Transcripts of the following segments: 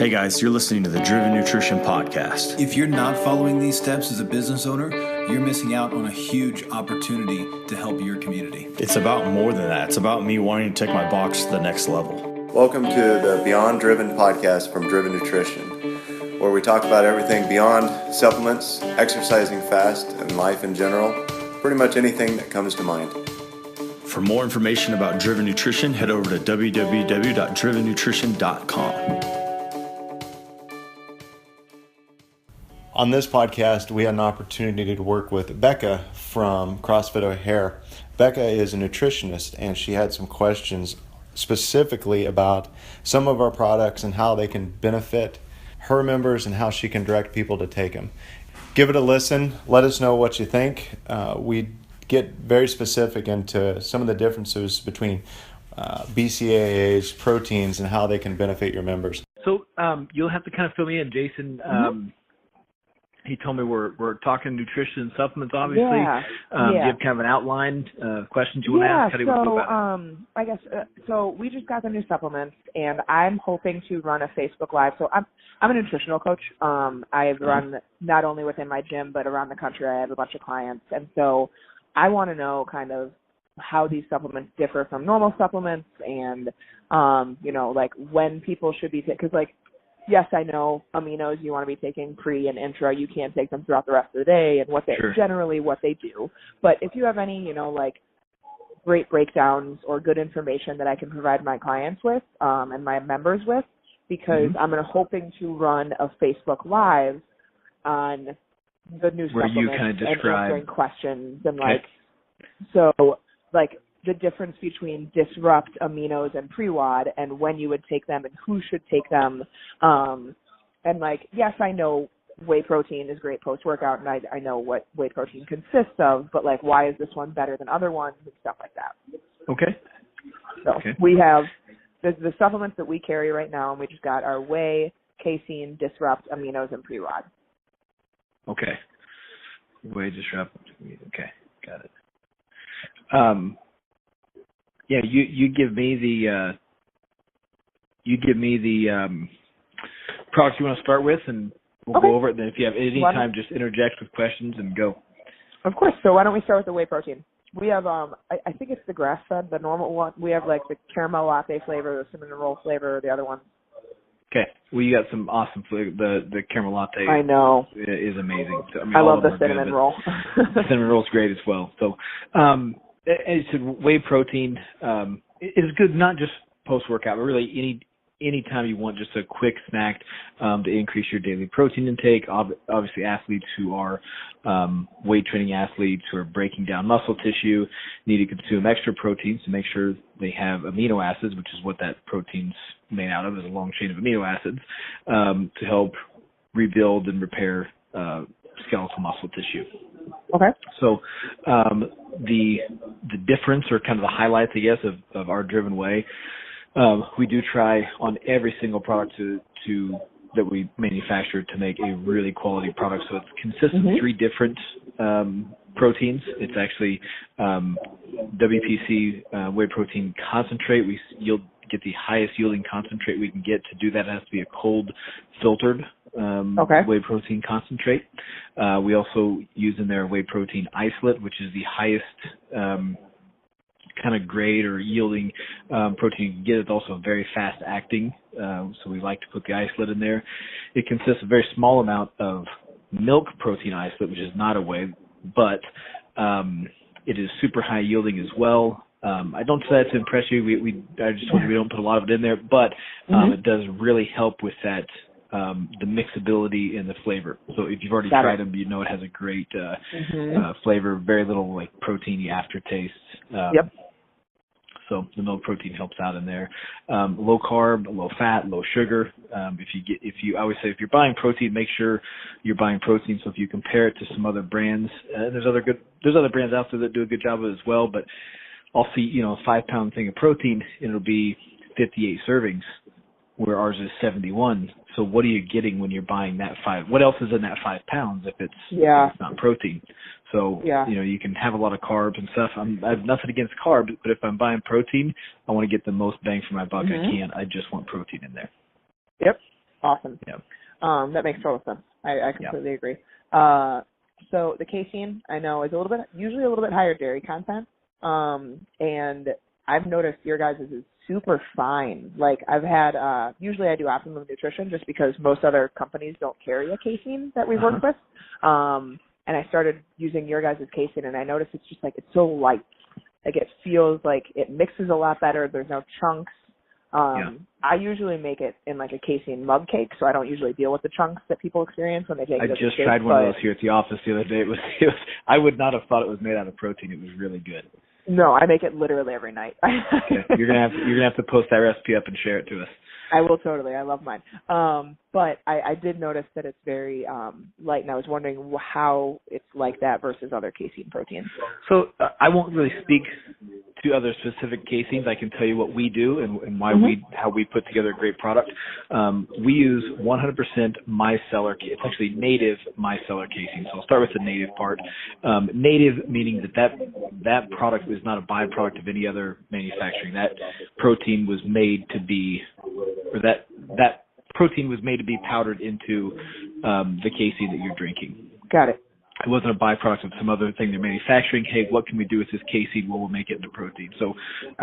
Hey guys, you're listening to the Driven Nutrition Podcast. If you're not following these steps as a business owner, you're missing out on a huge opportunity to help your community. It's about more than that. It's about me wanting to take my box to the next level. Welcome to the Beyond Driven podcast from Driven Nutrition, where we talk about everything beyond supplements, exercising fast, and life in general. Pretty much anything that comes to mind. For more information about Driven Nutrition, head over to www.drivennutrition.com. On this podcast, we had an opportunity to work with Becca from CrossFit O'Hare. Becca is a nutritionist, and she had some questions specifically about some of our products and how they can benefit her members and how she can direct people to take them. Give it a listen. Let us know what you think. We get very specific into some of the differences between BCAAs, proteins, and how they can benefit your members. So you'll have to kind of fill me in, Jason. He told me we're talking nutrition and supplements, obviously. Yeah. Do you have kind of an outline questions you want to ask? How do you want to go about it? I guess so we just got the new supplements, and I'm hoping to run a Facebook Live. So I'm a nutritional coach. I've run not only within my gym, but around the country. I have a bunch of clients. And so I want to know kind of how these supplements differ from normal supplements and, like when people should be taking, because like, yes, I know aminos you want to be taking pre and intra. You can't take them throughout the rest of the day and what they generally what they do. But if you have any, great breakdowns or good information that I can provide my clients with and my members with, because I'm hoping to run a Facebook Live on the new where supplements you kind of describe and answering questions and the difference between disrupt, aminos, and pre-WOD and when you would take them and who should take them. Yes, I know whey protein is great post-workout, and I know what whey protein consists of, but why is this one better than other ones and stuff like that. Okay. So we have the supplements that we carry right now, and we just got our whey, casein, disrupt, aminos, and pre-WOD. Okay. Whey, disrupt. Okay, got it. You give me the products you want to start with, and we'll go over it. Then if you have any time, just interject with questions and go. Of course. So why don't we start with the whey protein? We have I think it's the grass-fed, the normal one. We have the caramel latte flavor, the cinnamon roll flavor, the other one. Okay. Well, you got some awesome flavor. The caramel latte. I know. Is amazing. So, I love the cinnamon roll. The cinnamon roll is great as well. So, as you said, whey protein is good not just post-workout, but really any time you want just a quick snack to increase your daily protein intake. Obviously, athletes who are weight training athletes who are breaking down muscle tissue need to consume extra proteins to make sure they have amino acids, which is what that protein's made out of, is a long chain of amino acids, to help rebuild and repair skeletal muscle tissue. Okay. So the difference, or kind of the highlights, I guess, of our Driven Whey, we do try on every single product that we manufacture to make a really quality product. So it consists of three different proteins. It's actually WPC whey protein concentrate. You'll get the highest yielding concentrate we can get. To do that, it has to be a cold filtered whey protein concentrate. We also use in there whey protein isolate, which is the highest kind of grade or yielding protein you can get. It's also very fast acting, so we like to put the isolate in there. It consists of a very small amount of milk protein isolate, which is not a whey, but it is super high yielding as well. I don't say that to impress you. I just told you we don't put a lot of it in there, but it does really help with that, the mixability and the flavor. So if you've already tried them, you know it has a great flavor, very little proteiny aftertaste. So the milk protein helps out in there. Low carb, low fat, low sugar. I always say if you're buying protein, make sure you're buying protein. So if you compare it to some other brands, there's other brands out there that do a good job of it as well. But I'll see, a 5-pound thing of protein, and it'll be 58 servings, where ours is 71. So what are you getting when you're buying that 5? What else is in that 5 pounds if it's not protein? So, you can have a lot of carbs and stuff. I have nothing against carbs, but if I'm buying protein, I want to get the most bang for my buck I can. I just want protein in there. Yep. Awesome. Yeah. That makes total sense. I completely agree. So the casein, I know, is usually a little bit higher dairy content. And I've noticed your guys' is super fine. Like I've had, usually I do Optimum Nutrition just because most other companies don't carry a casein that we work with. And I started using your guys' casein, and I noticed it's just like, it's so light. Like it feels like it mixes a lot better. There's no chunks. I usually make it in like a casein mug cake, so I don't usually deal with the chunks that people experience when they take it. I just tried one of those here at the office the other day. It was I would not have thought it was made out of protein. It was really good. No, I make it literally every night. Okay. You're gonna have to post that recipe up and share it to us. I will totally. I love mine. But I did notice that it's very light, and I was wondering how it's like that versus other casein proteins. So I won't really speak to other specific caseins. I can tell you what we do and why how we put together a great product. We use 100% micellar. It's actually native micellar casein. So I'll start with the native part. Native meaning that product is not a byproduct of any other manufacturing. That protein was made to be, or that protein was made to be powdered into the casein that you're drinking. Got it. It wasn't a byproduct of some other thing they're manufacturing. Hey, what can we do with this casein? Well, we'll make it into protein. So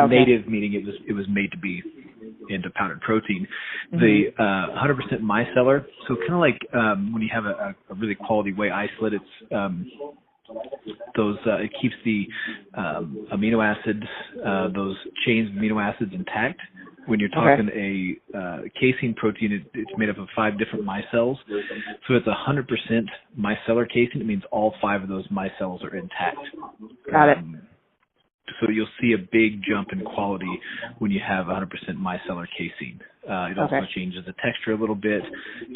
native meaning it was made to be into powdered protein. The 100% micellar, so kind of like when you have a really quality whey isolate, it's it keeps the amino acids, those chains of amino acids intact. When you're talking a casein protein, it's made up of 5 different micelles. So it's 100% micellar casein. It means all 5 of those micelles are intact. Got it. So you'll see a big jump in quality when you have 100% micellar casein. It also changes the texture a little bit.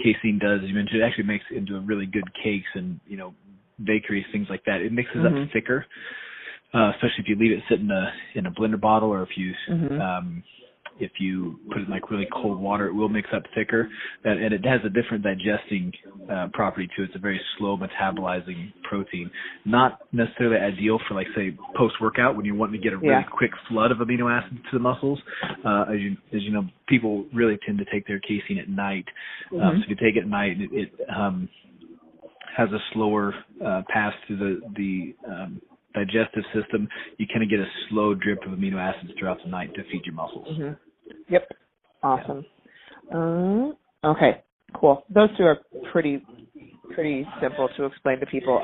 Casein does, as you mentioned, it actually makes it into really good cakes and, bakeries, things like that. It mixes up thicker, especially if you leave it sit in a blender bottle, or if you put it in like really cold water, it will mix up thicker, and it has a different digesting property to it. It's a very slow metabolizing protein. Not necessarily ideal for, like, say, post-workout when you're wanting to get a really quick flood of amino acids to the muscles. As you know, people really tend to take their casein at night. So if you take it at night, it has a slower pass through the digestive system. You kind of get a slow drip of amino acids throughout the night to feed your muscles. Yep. Awesome. Okay, cool. Those two are pretty simple to explain to people.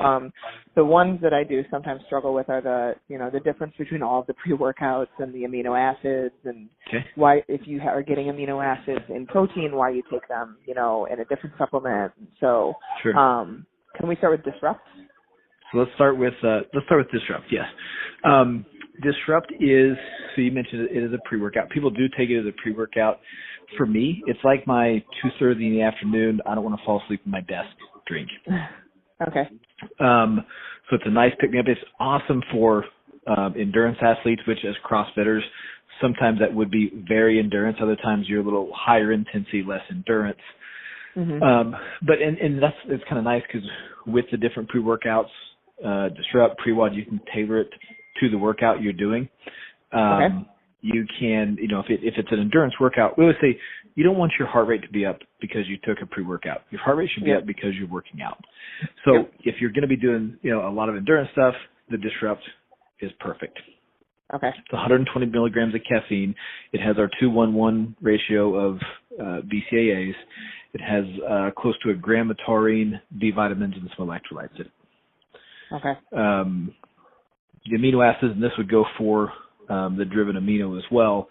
The ones that I do sometimes struggle with are the difference between all of the pre-workouts and the amino acids, and why, if you are getting amino acids in protein, why you take them, in a different supplement. So, can we start with Disrupt? So let's start with Disrupt. Yes, Disrupt is, so you mentioned it is a pre-workout. People do take it as a pre-workout. For me, it's like my 2:30 in the afternoon, I don't want to fall asleep in my desk drink. Okay. So it's a nice pick-me-up. It's awesome for endurance athletes, which as CrossFitters, sometimes that would be very endurance. Other times you're a little higher intensity, less endurance. But it's kind of nice because with the different pre-workouts, Disrupt, Pre-WOD, you can tailor it to the workout you're doing. You can, if it's an endurance workout, we always say you don't want your heart rate to be up because you took a pre-workout. Your heart rate should be up because you're working out. So if you're going to be doing, a lot of endurance stuff, the Disrupt is perfect. Okay. It's 120 milligrams of caffeine. It has our 2:1:1 ratio of BCAAs. It has close to a gram of taurine, B vitamins, and some electrolytes in it. Okay. The amino acids, and this would go for the driven amino as well.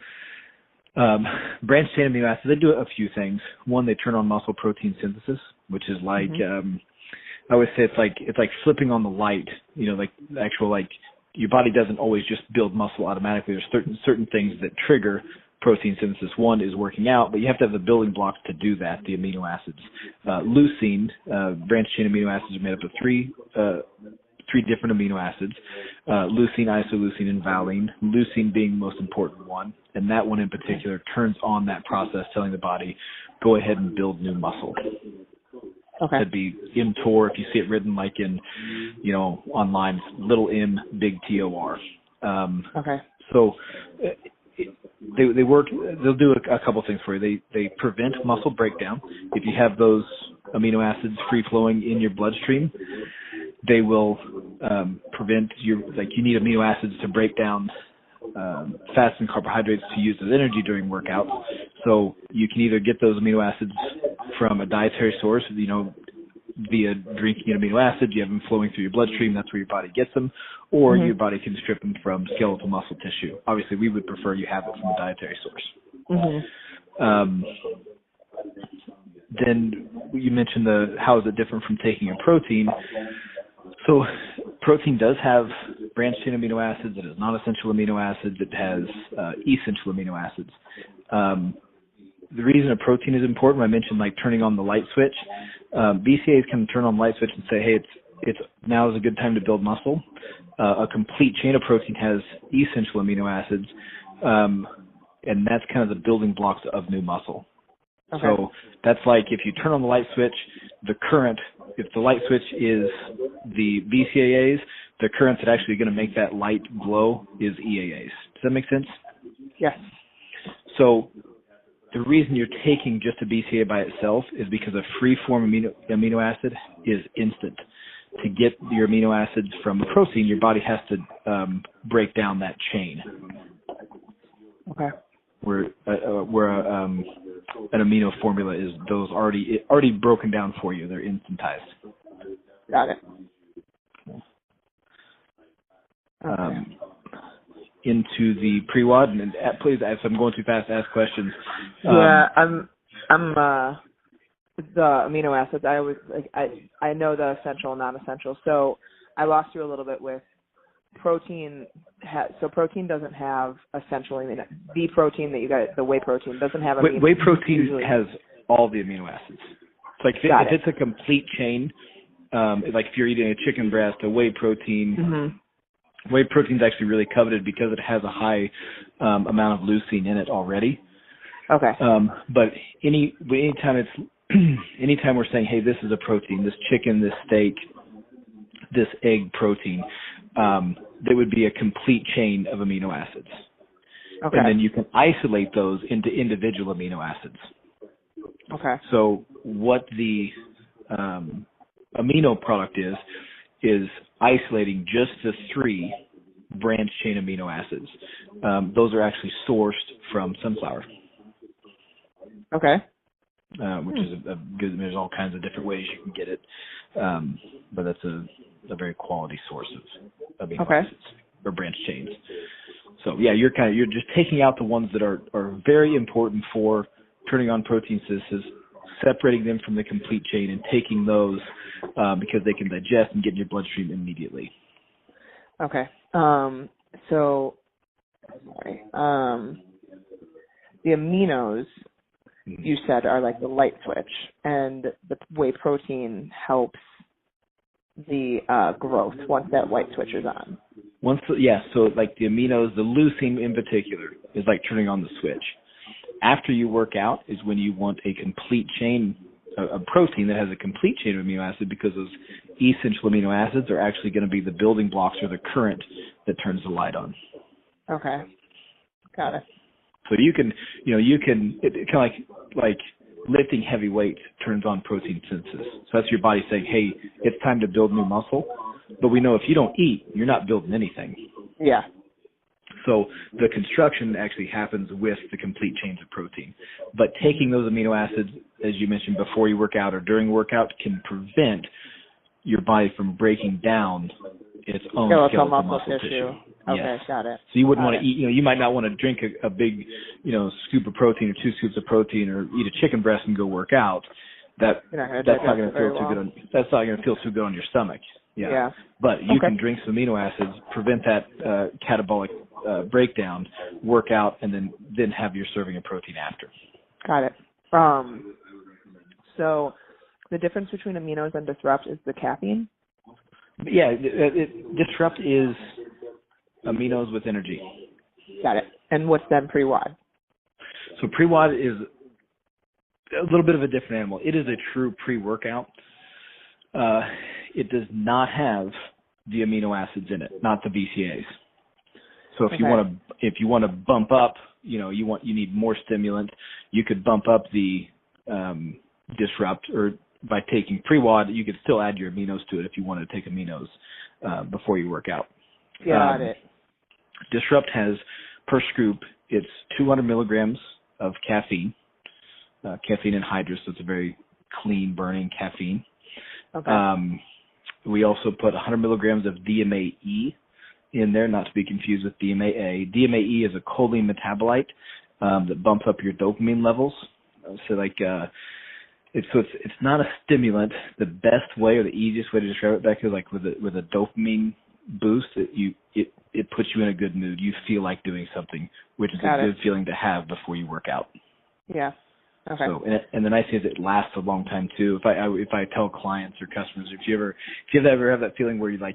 Branched chain amino acids, they do a few things. One, they turn on muscle protein synthesis, which is like I always say it's like flipping on the light. Like the actual, like, your body doesn't always just build muscle automatically. There's certain things that trigger protein synthesis. One is working out, but you have to have the building blocks to do that, the amino acids. Leucine, branched chain amino acids are made up of three different amino acids, leucine, isoleucine, and valine, leucine being the most important one, and that one in particular turns on that process, telling the body, go ahead and build new muscle. Okay. That'd be mTOR, if you see it written like in, online, little m, big TOR. Okay. So they work. They'll do a couple things for you. They prevent muscle breakdown. If you have those amino acids free flowing in your bloodstream, they will prevent you need amino acids to break down fats and carbohydrates to use as energy during workouts. So you can either get those amino acids from a dietary source, via drinking an amino acid, you have them flowing through your bloodstream, that's where your body gets them, or your body can strip them from skeletal muscle tissue. Obviously, we would prefer you have it from a dietary source. Then you mentioned how is it different from taking a protein. So protein does have branched chain amino acids, it has non-essential amino acids, it has essential amino acids. The reason a protein is important, I mentioned turning on the light switch. BCAAs can turn on the light switch and say, hey, it's now is a good time to build muscle. A complete chain of protein has essential amino acids, and that's kind of the building blocks of new muscle. Okay. So that's like if you turn on the light switch, if the light switch is the BCAAs, the current that's actually going to make that light glow is EAAs. Does that make sense? Yes. So the reason you're taking just a BCAA by itself is because a free-form amino acid is instant. To get your amino acids from a protein, your body has to break down that chain. Okay. Where an amino formula is those already broken down for you. They're instantized. Got it. Okay. Into the pre-WOD, and please, if I'm going too fast, ask questions. I'm the amino acids. I know the essential and non-essential. So I lost you a little bit with protein. So protein doesn't have essential amino. The protein that you got, the whey protein, doesn't have amino. Whey protein has all the amino acids. It's like if it's a complete chain, like if you're eating a chicken breast, a whey protein. Mm-hmm. Whey protein is actually really coveted because it has a high amount of leucine in it already. Okay. But anytime we're saying, hey, this is a protein, this chicken, this steak, this egg protein, there would be a complete chain of amino acids. Okay. And then you can isolate those into individual amino acids. Okay. So what the amino product is isolating just the 3 branched chain amino acids. Those are actually sourced from sunflower. Okay. Which is a good. There's all kinds of different ways you can get it, but that's a very quality source of amino acids or branched chains. So yeah, you're just taking out the ones that are very important for turning on protein synthesis, separating them from the complete chain, and taking those because they can digest and get in your bloodstream immediately. Okay. So, sorry. The aminos you said are like the light switch, and the whey protein helps the growth once that light switch is on. So like the aminos, the leucine in particular is like turning on the switch. After you work out is when you want a complete chain, a protein that has a complete chain of amino acid, because those essential amino acids are actually going to be the building blocks or the current that turns the light on. Okay. Got it. So you can it kind of like lifting heavy weights turns on protein synthesis. So that's your body saying, hey, it's time to build new muscle. But we know if you don't eat, you're not building anything. Yeah. So the construction actually happens with the complete chains of protein. But taking those amino acids, as you mentioned, before you work out or during workout can prevent your body from breaking down its own skeletal muscle tissue. Okay, yes. Got it. So you wouldn't want to eat, you might not want to drink a big, scoop of protein or 2 scoops of protein or eat a chicken breast and go work out. That's not going to feel too good. That's not going to feel too good on your stomach. Yeah. But you can drink some amino acids, prevent that catabolic breakdown, work out, and then have your serving of protein after. Got it. So the difference between aminos and disrupt is the caffeine? Yeah, disrupt is aminos with energy. Got it. And what's then pre-WOD? So pre-WOD is a little bit of a different animal. It is a true pre-workout. It does not have the amino acids in it, not the BCAAs. So if you want to bump up, you need more stimulant, you could bump up the disrupt, or by taking pre-WOD, you could still add your aminos to it if you want to take aminos before you work out. Got it. Disrupt has, per scoop, it's 200 milligrams of caffeine, caffeine anhydrous, so it's a very clean burning caffeine. Okay. We also put 100 milligrams of DMAE in there, not to be confused with DMAA. DMAE is a choline metabolite that bumps up your dopamine levels. So it's not a stimulant. The best way or the easiest way to describe it, Becca, is like with a dopamine boost, it puts you in a good mood. You feel like doing something, which is a good feeling to have before you work out. Yeah. Okay. So, and the nice thing is it lasts a long time too. If I tell clients or customers, if you ever have that feeling where I'm going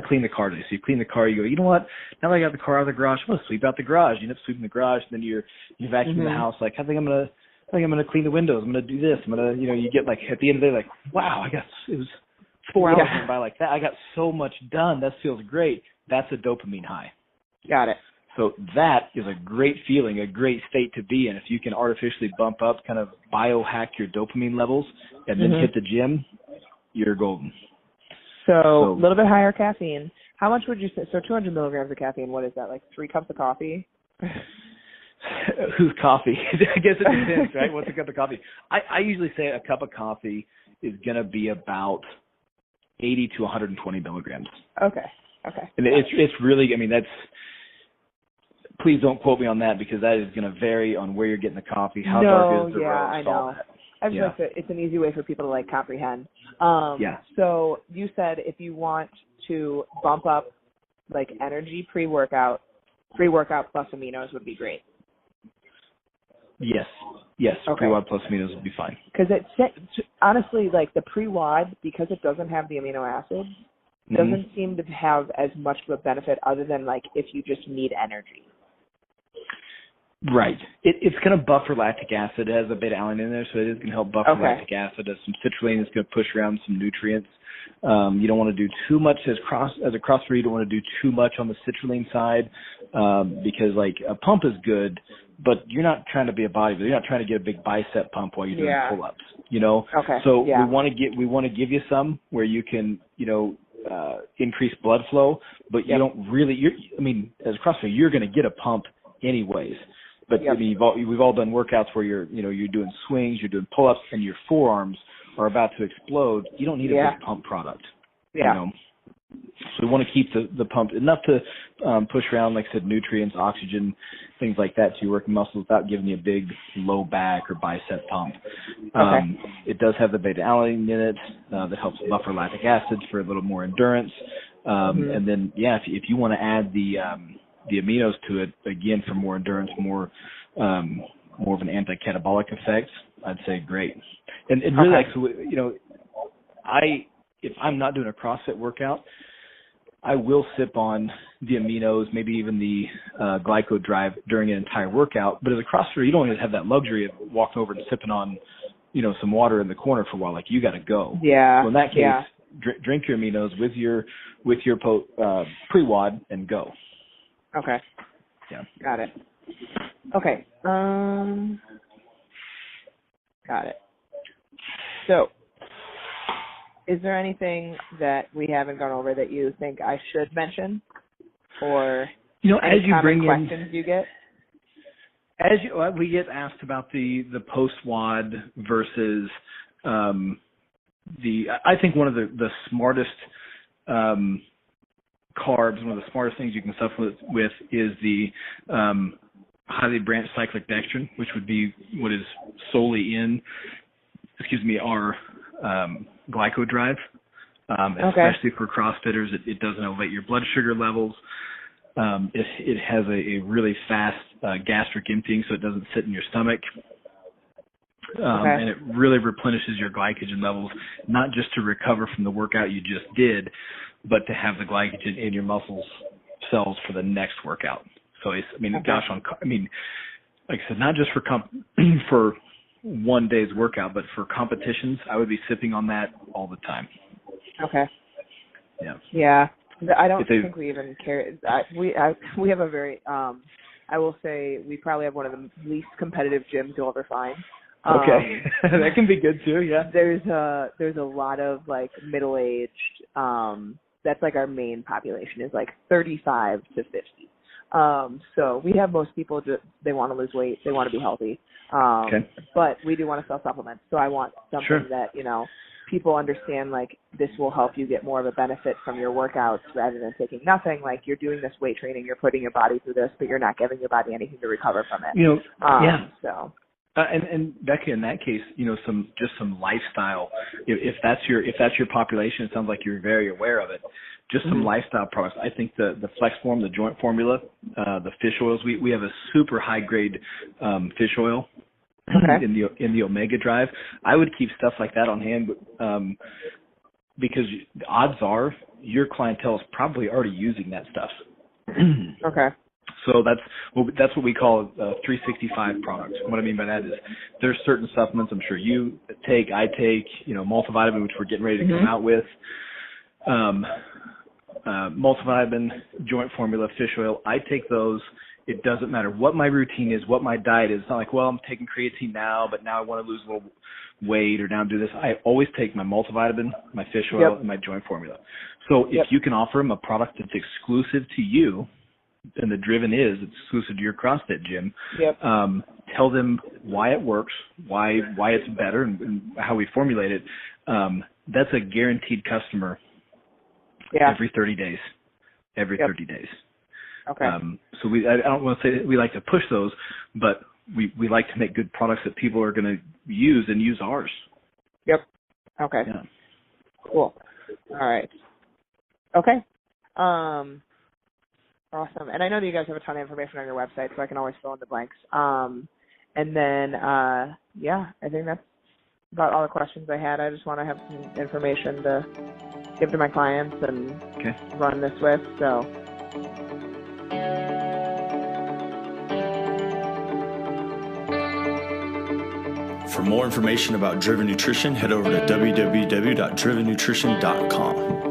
to clean the car today. So you clean the car, you go, you know what? Now that I got the car out of the garage, I'm going to sweep out the garage. You end up sweeping the garage, and then you vacuum the house. Like, I think I'm going to clean the windows. I'm going to do this. I'm going to, you get like at the end of the day, like, wow, it was 4 hours went by like that. I got so much done. That feels great. That's a dopamine high. Got it. So that is a great feeling, a great state to be in. If you can artificially bump up, kind of biohack your dopamine levels, and then hit the gym, you're golden. So a little bit higher caffeine. How much would you say? So 200 milligrams of caffeine, what is that, like 3 cups of coffee? Who's coffee? I guess it depends, right? What's a cup of coffee? I usually say a cup of coffee is going to be about 80 to 120 milligrams. Okay. And it's really, that's, please don't quote me on that, because that is going to vary on where you're getting the coffee, how dark is the roast, I know. all that. I just like it's an easy way for people to comprehend. So you said if you want to bump up like energy pre-workout plus aminos would be great. Yes. Okay. Pre-WOD plus aminos would be fine. Because honestly, like the pre-WOD, because it doesn't have the amino acids, doesn't seem to have as much of a benefit other than like if you just need energy. Right. It's going to buffer lactic acid. It has a beta-alanine in there, so it is going to help buffer lactic acid. As some citrulline is going to push around some nutrients. You don't want to do too much as a CrossFitter. You don't want to do too much on the citrulline side because like a pump is good, but you're not trying to be a bodybuilder. You're not trying to get a big bicep pump while you're doing pull-ups. Okay. So we want to give you some where you can increase blood flow, but you don't really. As a CrossFitter, you're going to get a pump anyways. But we've all done workouts where you're doing swings, you're doing pull-ups, and your forearms are about to explode. You don't need a big pump product. Yeah. So we want to keep the pump enough to push around, like I said, nutrients, oxygen, things like that, so you're working muscles without giving you a big low back or bicep pump. It does have the beta-alanine in it that helps buffer lactic acids for a little more endurance. And then, if you want to add the aminos to it, again, for more endurance, more of an anti-catabolic effect, I'd say great. And really, if I'm not doing a CrossFit workout, I will sip on the aminos, maybe even the glyco drive during an entire workout. But as a CrossFitter, you don't always have that luxury of walking over and sipping on, some water in the corner for a while. Like, you got to go. Yeah. So in that case, drink your aminos with your pre-WOD and go. Okay. Yeah. Got it. Okay. Got it. So, is there anything that we haven't gone over that you think I should mention, or as you bring questions you get? We get asked about the post-WOD versus I think one of the smartest carbs, one of the smartest things you can supplement with is the highly branched cyclic dextrin, which would be what is solely in, our glyco drive. Especially for CrossFitters, it doesn't elevate your blood sugar levels. It has a really fast gastric emptying, so it doesn't sit in your stomach. And it really replenishes your glycogen levels, not just to recover from the workout you just did, but to have the glycogen in your muscles cells for the next workout. So like I said, not just for one day's workout, but for competitions, I would be sipping on that all the time. Okay. Yeah. Yeah. I don't think we even care. We have a very, I will say we probably have one of the least competitive gyms you'll ever find. Okay. That can be good too, yeah. There's a lot of like middle-aged, that's like our main population is like 35 to 50. So we have most people they want to lose weight, they want to be healthy. But we do want to sell supplements. So I want something that, people understand, like, this will help you get more of a benefit from your workouts rather than taking nothing. Like, you're doing this weight training, you're putting your body through this, but you're not giving your body anything to recover from it. So. And Becca, in that case, some lifestyle. If that's your population, it sounds like you're very aware of it. Just some lifestyle products. I think the Flex Form, the joint formula, the fish oils. We have a super high grade fish oil. In the Omega Drive. I would keep stuff like that on hand, because the odds are your clientele is probably already using that stuff. So that's what we call 365 products. What I mean by that is there's certain supplements I'm sure you take, I take, multivitamin, which we're getting ready to come out with. Multivitamin, joint formula, fish oil. I take those. It doesn't matter what my routine is, what my diet is. It's not like, well, I'm taking creatine now, but now I want to lose a little weight or now do this. I always take my multivitamin, my fish oil, and my joint formula. So if you can offer them a product that's exclusive to you, and the Driven is exclusive to your CrossFit gym, tell them why it works, why it's better, and how we formulate it. That's a guaranteed customer every 30 days. Every 30 days. Okay. So I don't want to say that we like to push those, but we like to make good products that people are going to use and use ours. Yep. Okay. Yeah. Cool. All right. Okay. Awesome. And I know that you guys have a ton of information on your website, so I can always fill in the blanks. And then, I think that's about all the questions I had. I just want to have some information to give to my clients and run this with, so. For more information about Driven Nutrition, head over to www.drivennutrition.com.